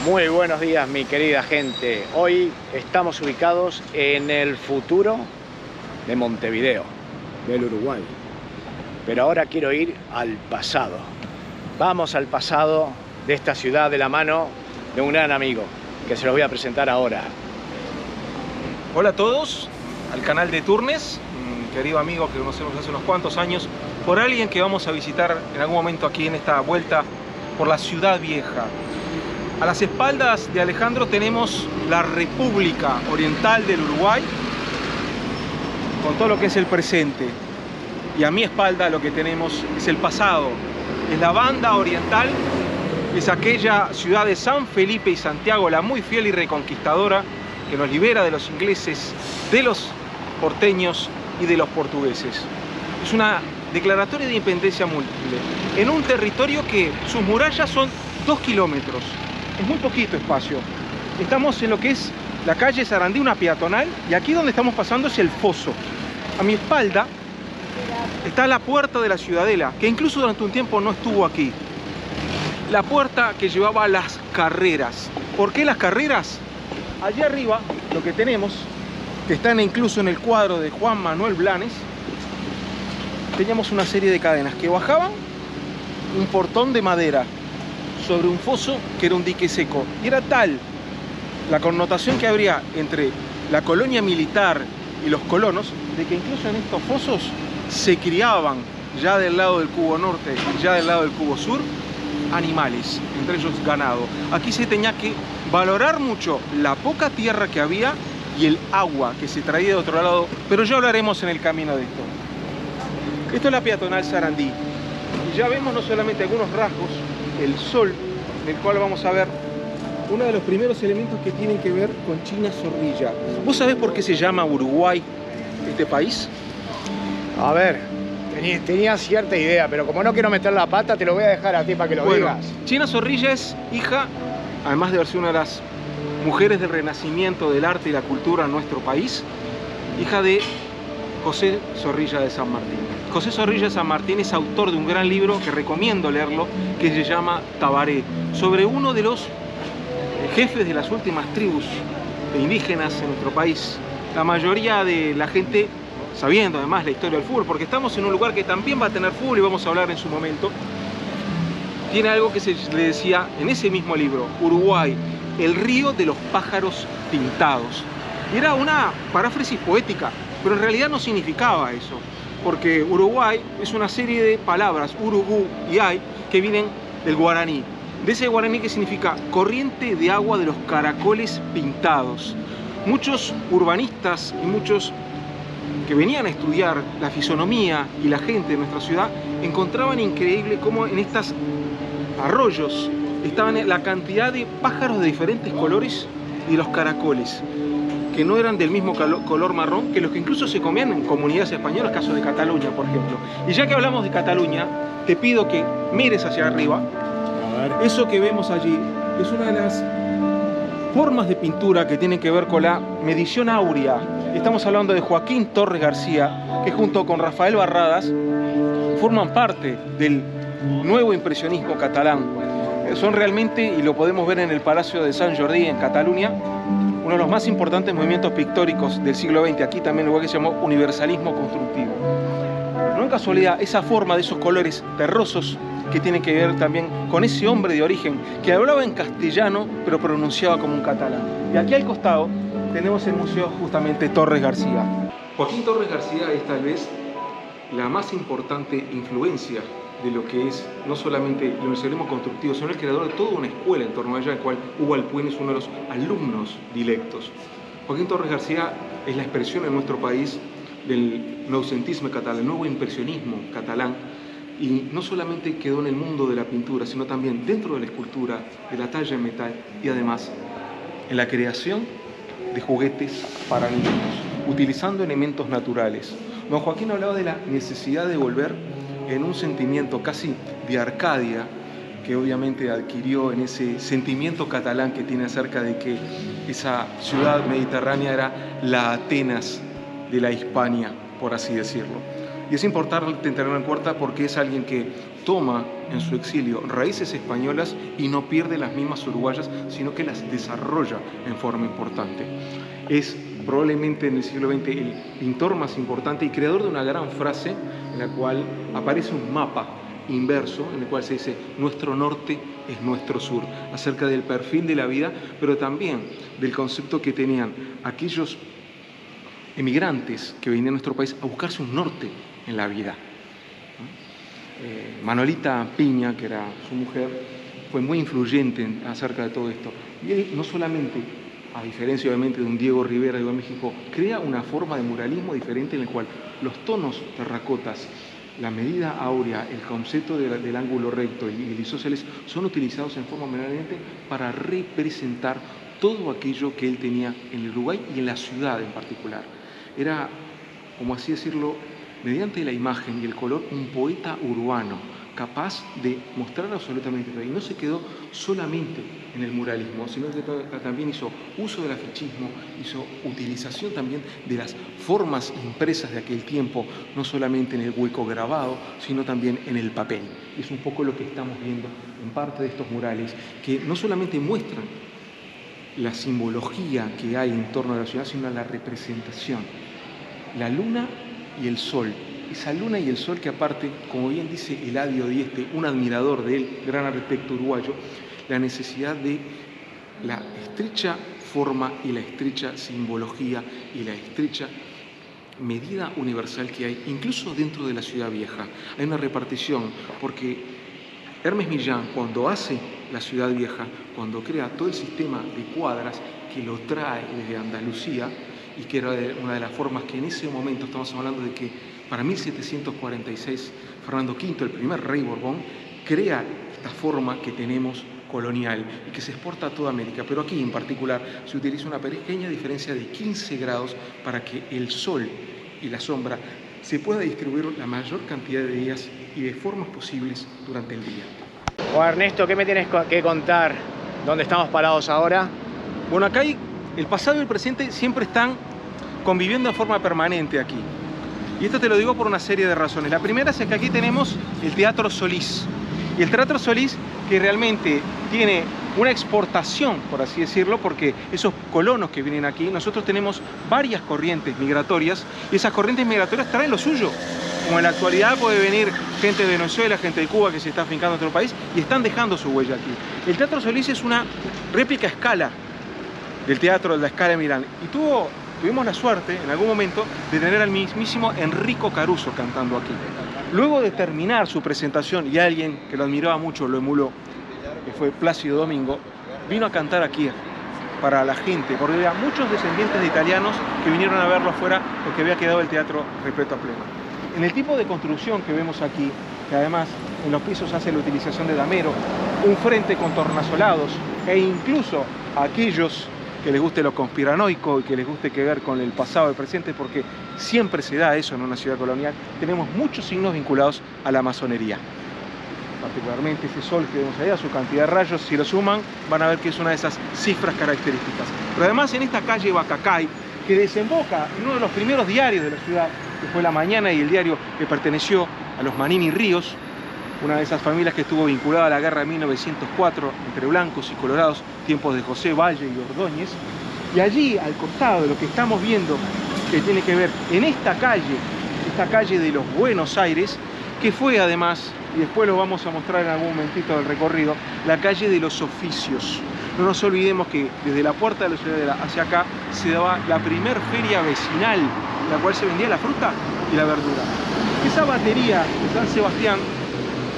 Muy buenos días, mi querida gente. Hoy estamos ubicados en el futuro de Montevideo, del Uruguay. Pero ahora quiero ir al pasado. Vamos al pasado de esta ciudad de la mano de un gran amigo, que se los voy a presentar ahora. Hola a todos, al canal de Turnes, un querido amigo que conocemos hace unos cuantos años, por alguien que vamos a visitar en algún momento aquí en esta vuelta por la Ciudad Vieja. A las espaldas de Alejandro tenemos la República Oriental del Uruguay, con todo lo que es el presente. Y a mi espalda lo que tenemos es el pasado, es la banda oriental, es aquella ciudad de San Felipe y Santiago, la muy fiel y reconquistadora, que nos libera de los ingleses, de los porteños y de los portugueses. Es una declaratoria de independencia múltiple, en un territorio que sus murallas son 2 kilómetros. Es muy poquito espacio. Estamos en lo que es la calle Sarandí, una peatonal, y aquí donde estamos pasando es el foso. A mi espalda está la puerta de la Ciudadela, que incluso durante un tiempo no estuvo aquí. La puerta que llevaba a las carreras. ¿Por qué las carreras? Allí arriba lo que tenemos, que están incluso en el cuadro de Juan Manuel Blanes, teníamos una serie de cadenas que bajaban un portón de madera sobre un foso que era un dique seco. Y era tal la connotación que habría entre la colonia militar y los colonos, de que incluso en estos fosos se criaban, ya del lado del cubo norte y ya del lado del cubo sur, animales, entre ellos ganado. Aquí se tenía que valorar mucho la poca tierra que había y el agua que se traía de otro lado, pero ya hablaremos en el camino de esto. Esto es la peatonal Sarandí, y ya vemos no solamente algunos rasgos, el sol, del cual vamos a ver uno de los primeros elementos que tienen que ver con China Zorrilla. ¿Vos sabés por qué se llama Uruguay este país? A ver, tenía cierta idea, pero como no quiero meter la pata, te lo voy a dejar a ti para que lo digas. China Zorrilla es hija, además de haber sido una de las mujeres del renacimiento del arte y la cultura en nuestro país, hija de José Zorrilla de San Martín. José Zorrilla de San Martín es autor de un gran libro que recomiendo leerlo, que se llama Tabaré, sobre uno de los jefes de las últimas tribus indígenas en nuestro país. La mayoría de la gente, sabiendo además la historia del fútbol, porque estamos en un lugar que también va a tener fútbol y vamos a hablar en su momento, tiene algo que se le decía en ese mismo libro: Uruguay, el río de los pájaros pintados. Y era una paráfrasis poética, pero en realidad no significaba eso, porque Uruguay es una serie de palabras, Urugú y Ay, que vienen del guaraní. De ese guaraní que significa corriente de agua de los caracoles pintados. Muchos urbanistas y muchos que venían a estudiar la fisonomía y la gente de nuestra ciudad encontraban increíble cómo en estos arroyos estaban la cantidad de pájaros de diferentes colores y los caracoles, que no eran del mismo color marrón que los que incluso se comían en comunidades españolas, caso de Cataluña, por ejemplo. Y ya que hablamos de Cataluña, te pido que mires hacia arriba. Eso que vemos allí es una de las formas de pintura que tienen que ver con la medición áurea. Estamos hablando de Joaquín Torres García, que junto con Rafael Barradas forman parte del nuevo impresionismo catalán. Son realmente, y lo podemos ver en el Palacio de Sant Jordi en Cataluña, uno de los más importantes movimientos pictóricos del siglo XX, aquí también lugar que se llamó universalismo constructivo. No en casualidad, esa forma de esos colores terrosos que tiene que ver también con ese hombre de origen que hablaba en castellano pero pronunciaba como un catalán. Y aquí al costado tenemos el Museo justamente Torres García. Joaquín Torres García es tal vez la más importante influencia de lo que es no solamente el universalismo constructivo, sino el creador de toda una escuela en torno a ella, en la cual Hugo Alpuin es uno de los alumnos directos. Joaquín Torres García es la expresión en nuestro país del noucentisme catalán, el nuevo impresionismo catalán, y no solamente quedó en el mundo de la pintura, sino también dentro de la escultura, de la talla en metal y además en la creación de juguetes para niños, utilizando elementos naturales. Don Joaquín hablaba de la necesidad de volver en un sentimiento casi de Arcadia, que obviamente adquirió en ese sentimiento catalán que tiene acerca de que esa ciudad mediterránea era la Atenas de la Hispania, por así decirlo. Y es importante tenerlo en cuenta porque es alguien que toma en su exilio raíces españolas y no pierde las mismas uruguayas, sino que las desarrolla en forma importante. Es probablemente en el siglo XX el pintor más importante y creador de una gran frase en la cual aparece un mapa inverso en el cual se dice nuestro norte es nuestro sur, acerca del perfil de la vida, pero también del concepto que tenían aquellos emigrantes que venían a nuestro país a buscarse un norte en la vida. Manolita Piña, que era su mujer, fue muy influyente acerca de todo esto. Y él no solamente, a diferencia obviamente de un Diego Rivera de México, crea una forma de muralismo diferente en el cual los tonos terracotas, la medida áurea, el concepto del ángulo recto y el isósceles son utilizados en forma permanente para representar todo aquello que él tenía en el Uruguay y en la ciudad en particular. Era, como así decirlo, mediante la imagen y el color, un poeta urbano, capaz de mostrar absolutamente todo. Y no se quedó solamente en el muralismo, sino que también hizo uso del afichismo, hizo utilización también de las formas impresas de aquel tiempo, no solamente en el hueco grabado, sino también en el papel. Y es un poco lo que estamos viendo en parte de estos murales, que no solamente muestran la simbología que hay en torno a la ciudad, sino la representación. La luna y el sol, esa luna y el sol que aparte, como bien dice Eladio Dieste, un admirador del gran arquitecto uruguayo, la necesidad de la estrecha forma y la estrecha simbología y la estrecha medida universal que hay, incluso dentro de la ciudad vieja. Hay una repartición, porque Hermes Millán, cuando hace la ciudad vieja, cuando crea todo el sistema de cuadras que lo trae desde Andalucía, y que era una de las formas que en ese momento, estamos hablando de que para 1746 Fernando V, el primer rey Borbón, crea esta forma que tenemos colonial y que se exporta a toda América, pero aquí en particular se utiliza una pequeña diferencia de 15 grados para que el sol y la sombra se pueda distribuir la mayor cantidad de días y de formas posibles durante el día. Bueno, Ernesto, ¿qué me tienes que contar? ¿Dónde estamos parados ahora? Bueno, acá hay el pasado y el presente siempre están conviviendo en forma permanente aquí. Y esto te lo digo por una serie de razones. La primera es que aquí tenemos el Teatro Solís. Y el Teatro Solís que realmente tiene una exportación, por así decirlo, porque esos colonos que vienen aquí, nosotros tenemos varias corrientes migratorias y esas corrientes migratorias traen lo suyo. Como en la actualidad puede venir gente de Venezuela, gente de Cuba que se está afincando en otro país y están dejando su huella aquí. El Teatro Solís es una réplica a escala del Teatro de la Scala de Milán y tuvimos la suerte en algún momento de tener al mismísimo Enrico Caruso cantando aquí. Luego de terminar su presentación, y alguien que lo admiraba mucho lo emuló, que fue Plácido Domingo, vino a cantar aquí para la gente, porque había muchos descendientes de italianos que vinieron a verlo afuera porque había quedado el teatro repleto a pleno. En el tipo de construcción que vemos aquí, que además en los pisos hace la utilización de damero, un frente con tornasolados e incluso a aquellos que les guste lo conspiranoico y que les guste que ver con el pasado y el presente, porque siempre se da eso en una ciudad colonial, tenemos muchos signos vinculados a la masonería. Particularmente ese sol que vemos allá, su cantidad de rayos, si lo suman, van a ver que es una de esas cifras características. Pero además en esta calle Bacacay, que desemboca en uno de los primeros diarios de la ciudad, que fue La Mañana y el diario que perteneció a los Manini Ríos, una de esas familias que estuvo vinculada a la guerra de 1904 entre blancos y colorados, tiempos de José Valle y Ordóñez. Y allí, al costado de lo que estamos viendo, que tiene que ver en esta calle de los Buenos Aires, que fue además, y después lo vamos a mostrar en algún momentito del recorrido, la calle de los Oficios. No nos olvidemos que desde la puerta de la Ciudadela hacia acá se daba la primer feria vecinal, en la cual se vendía la fruta y la verdura. Esa batería de San Sebastián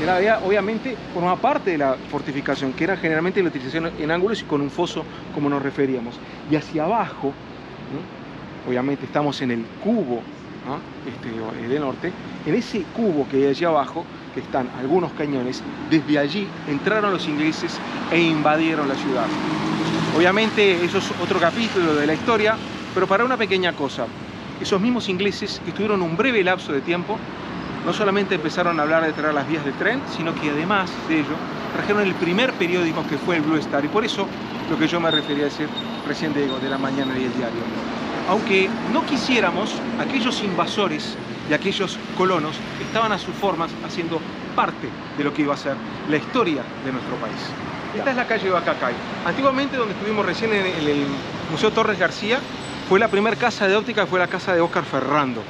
era, obviamente, formaba parte de la fortificación, que era generalmente la utilización en ángulos y con un foso, como nos referíamos. Y hacia abajo, ¿no? Obviamente estamos en el cubo, ¿no? Del norte, en ese cubo que hay allí abajo, que están algunos cañones, desde allí entraron los ingleses e invadieron la ciudad. Obviamente eso es otro capítulo de la historia, pero para una pequeña cosa, esos mismos ingleses que estuvieron un breve lapso de tiempo, no solamente empezaron a hablar de traer las vías de tren, sino que además de ello trajeron el primer periódico, que fue el Blue Star, y por eso lo que yo me refería a decir recién de La Mañana y el diario. Aunque no quisiéramos, aquellos invasores y aquellos colonos estaban a sus formas haciendo parte de lo que iba a ser la historia de nuestro país. Esta es la calle Bacacay. Antiguamente, donde estuvimos recién en el Museo Torres García, fue la primera casa de óptica, fue la casa de Óscar Ferrando.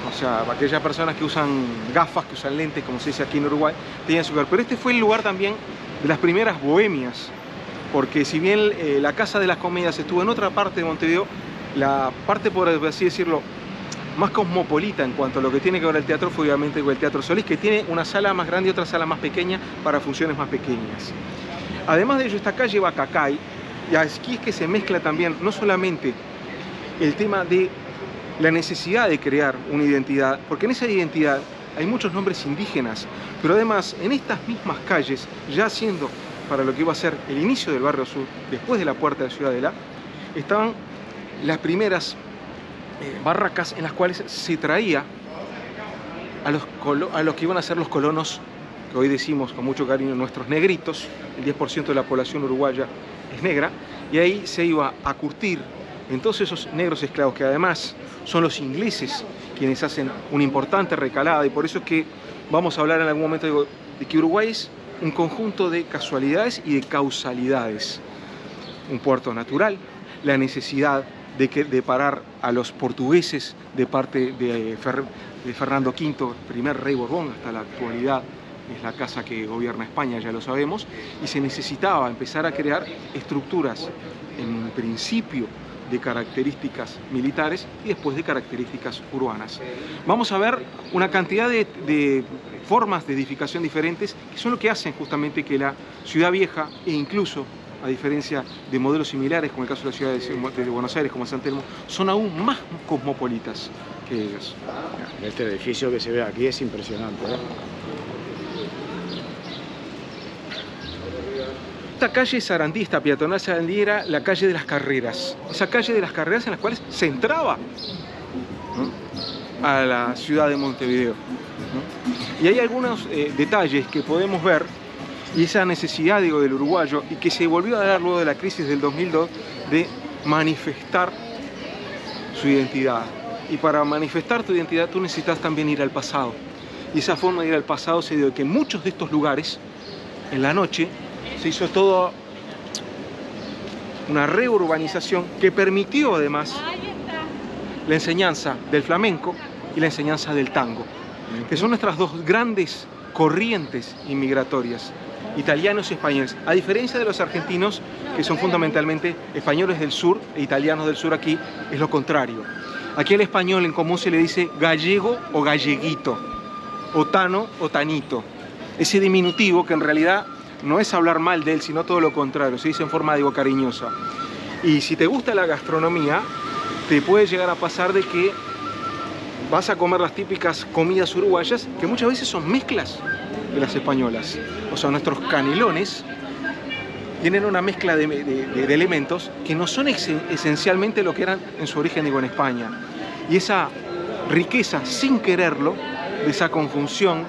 O sea, aquellas personas que usan gafas, que usan lentes, como se dice aquí en Uruguay, tenían su lugar. Pero este fue el lugar también de las primeras bohemias, porque si bien la Casa de las Comedias estuvo en otra parte de Montevideo, la parte, por así decirlo, más cosmopolita en cuanto a lo que tiene que ver el teatro fue obviamente el Teatro Solís, que tiene una sala más grande y otra sala más pequeña para funciones más pequeñas. Además de ello, esta calle Bacacay, y aquí es que se mezcla también no solamente el tema de la necesidad de crear una identidad, porque en esa identidad hay muchos nombres indígenas, pero además en estas mismas calles, ya siendo para lo que iba a ser el inicio del Barrio Sur, después de la Puerta de Ciudadela, estaban las primeras barracas en las cuales se traía a los que iban a ser los colonos, que hoy decimos con mucho cariño nuestros negritos. El 10% de la población uruguaya es negra, y ahí se iba a curtir en todos esos negros esclavos, que además son los ingleses quienes hacen una importante recalada, y por eso es que vamos a hablar en algún momento de que Uruguay es un conjunto de casualidades y de causalidades. Un puerto natural, la necesidad de parar a los portugueses de parte de Fernando V, primer rey Borbón, hasta la actualidad es la casa que gobierna España, ya lo sabemos, y se necesitaba empezar a crear estructuras, en principio de características militares y después de características urbanas. Vamos a ver una cantidad de formas de edificación diferentes, que son lo que hacen justamente que la ciudad vieja, e incluso a diferencia de modelos similares, como el caso de la ciudad de Buenos Aires, como San Telmo, son aún más cosmopolitas que ellos. Este edificio que se ve aquí es impresionante, ¿eh? Esta calle Sarandí, esta peatonal Sarandí, era la calle de las carreras. Esa calle de las carreras en las cuales se entraba, ¿no?, a la ciudad de Montevideo, ¿no? Y hay algunos detalles que podemos ver, y esa necesidad, digo, del uruguayo, y que se volvió a dar luego de la crisis del 2002, de manifestar su identidad. Y para manifestar tu identidad tú necesitas también ir al pasado. Y esa forma de ir al pasado se dio que en muchos de estos lugares, en la noche, se hizo toda una reurbanización que permitió además la enseñanza del flamenco y la enseñanza del tango, que son nuestras dos grandes corrientes inmigratorias, italianos y españoles, a diferencia de los argentinos, que son fundamentalmente españoles del sur e italianos del sur. Aquí es lo contrario. Aquí al español en común se le dice gallego o galleguito, o tano o tanito, ese diminutivo que en realidad no es hablar mal de él, sino todo lo contrario, se dice en forma, digo, cariñosa. Y si te gusta la gastronomía, te puede llegar a pasar de que vas a comer las típicas comidas uruguayas, que muchas veces son mezclas de las españolas. O sea, nuestros canelones tienen una mezcla de elementos que no son esencialmente lo que eran en su origen, digo, en España. Y esa riqueza, sin quererlo, de esa conjunción,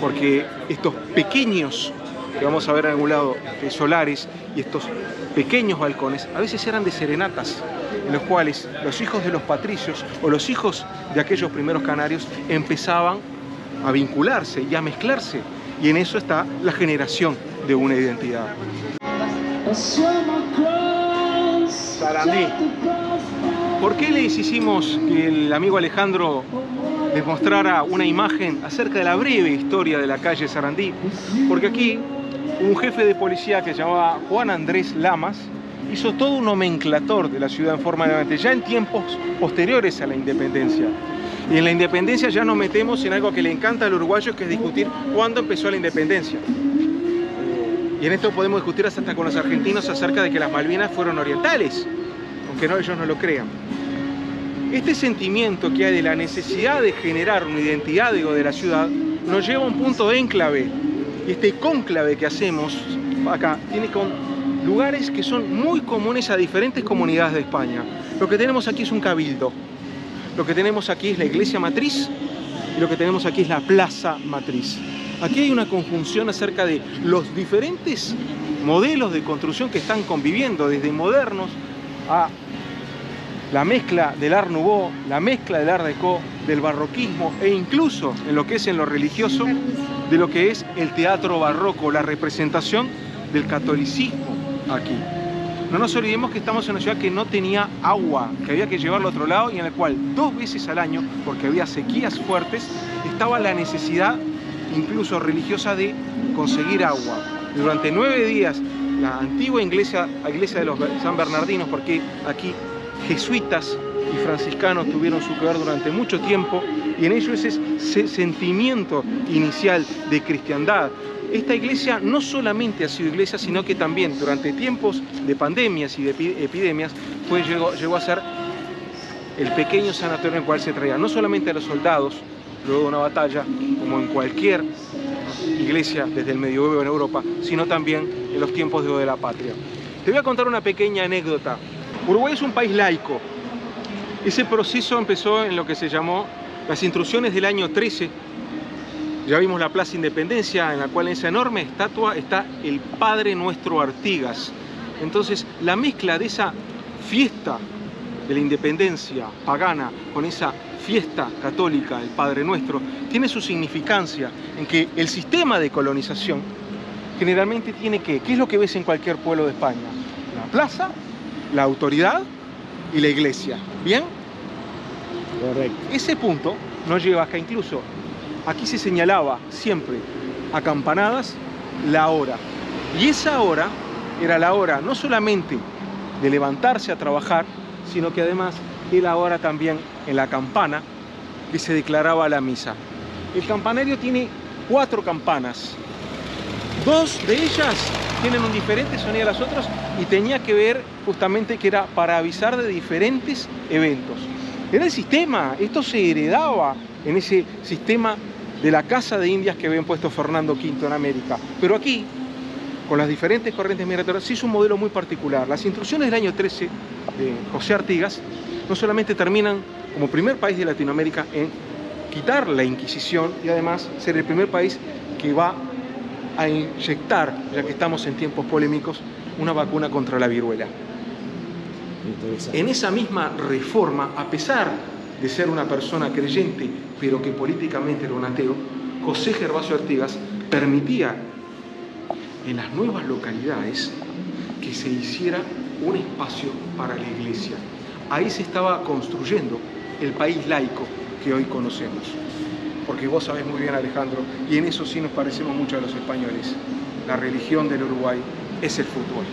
porque estos pequeños, que vamos a ver en algún lado, solares, y estos pequeños balcones, a veces eran de serenatas, en los cuales los hijos de los patricios o los hijos de aquellos primeros canarios empezaban a vincularse y a mezclarse, y en eso está la generación de una identidad. Sarandí. ¿Por qué les hicimos que el amigo Alejandro les mostrara una imagen acerca de la breve historia de la calle Sarandí? Porque aquí un jefe de policía que se llamaba Juan Andrés Lamas hizo todo un nomenclator de la ciudad en forma de, ya en tiempos posteriores a la independencia. Y en la independencia ya nos metemos en algo que le encanta al uruguayo, que es discutir cuándo empezó la independencia. Y en esto podemos discutir hasta con los argentinos acerca de que las Malvinas fueron orientales, aunque no, ellos no lo crean. Este sentimiento que hay de la necesidad de generar una identidad, digo, de la ciudad, nos lleva a un punto de enclave. Y este cónclave que hacemos acá tiene con lugares que son muy comunes a diferentes comunidades de España. Lo que tenemos aquí es un cabildo. Lo que tenemos aquí es la iglesia matriz, y lo que tenemos aquí es la plaza matriz. Aquí hay una conjunción acerca de los diferentes modelos de construcción que están conviviendo, desde modernos a la mezcla del Art Nouveau, la mezcla del Art Deco, del barroquismo e incluso en lo que es en lo religioso de lo que es el teatro barroco, la representación del catolicismo aquí. No nos olvidemos que estamos en una ciudad que no tenía agua, que había que llevarlo a otro lado y en la cual 2 veces al año, porque había sequías fuertes, estaba la necesidad incluso religiosa de conseguir agua. Durante 9 días la antigua iglesia de los San Bernardinos, porque aquí jesuitas y franciscanos tuvieron su que ver durante mucho tiempo, y en ello ese sentimiento inicial de cristiandad. Esta iglesia no solamente ha sido iglesia, sino que también durante tiempos de pandemias y de epidemias llegó a ser el pequeño sanatorio en el cual se traía no solamente a los soldados luego de una batalla, como en cualquier iglesia desde el medioevo en Europa, sino también en los tiempos de la patria. Te voy a contar una pequeña anécdota. Uruguay es un país laico. Ese proceso empezó en lo que se llamó las instrucciones del año 13. Ya vimos la Plaza Independencia, en la cual en esa enorme estatua está el Padre Nuestro Artigas. Entonces, la mezcla de esa fiesta de la independencia pagana con esa fiesta católica, el Padre Nuestro, tiene su significancia en que el sistema de colonización generalmente tiene ¿qué es lo que ves en cualquier pueblo de España? La plaza, la autoridad y la iglesia. ¿Bien? Correcto. Ese punto nos lleva acá incluso. Aquí se señalaba siempre a campanadas la hora. Y esa hora era la hora no solamente de levantarse a trabajar, sino que además era la hora también en la campana que se declaraba la misa. El campanario tiene 4 campanas. 2 de ellas tienen un diferente sonido a las otras y tenía que ver justamente que era para avisar de diferentes eventos. Era el sistema, esto se heredaba en ese sistema de la Casa de Indias que habían puesto Fernando V en América. Pero aquí, con las diferentes corrientes migratorias, se hizo un modelo muy particular. Las instrucciones del año 13 de José Artigas no solamente terminan como primer país de Latinoamérica en quitar la Inquisición y además ser el primer país que va a inyectar, ya que estamos en tiempos polémicos, una vacuna contra la viruela. En esa misma reforma, a pesar de ser una persona creyente, pero que políticamente era un ateo, José Gervasio Artigas permitía en las nuevas localidades que se hiciera un espacio para la iglesia. Ahí se estaba construyendo el país laico que hoy conocemos. Porque vos sabés muy bien, Alejandro, y en eso sí nos parecemos mucho a los españoles, la religión del Uruguay es el fútbol.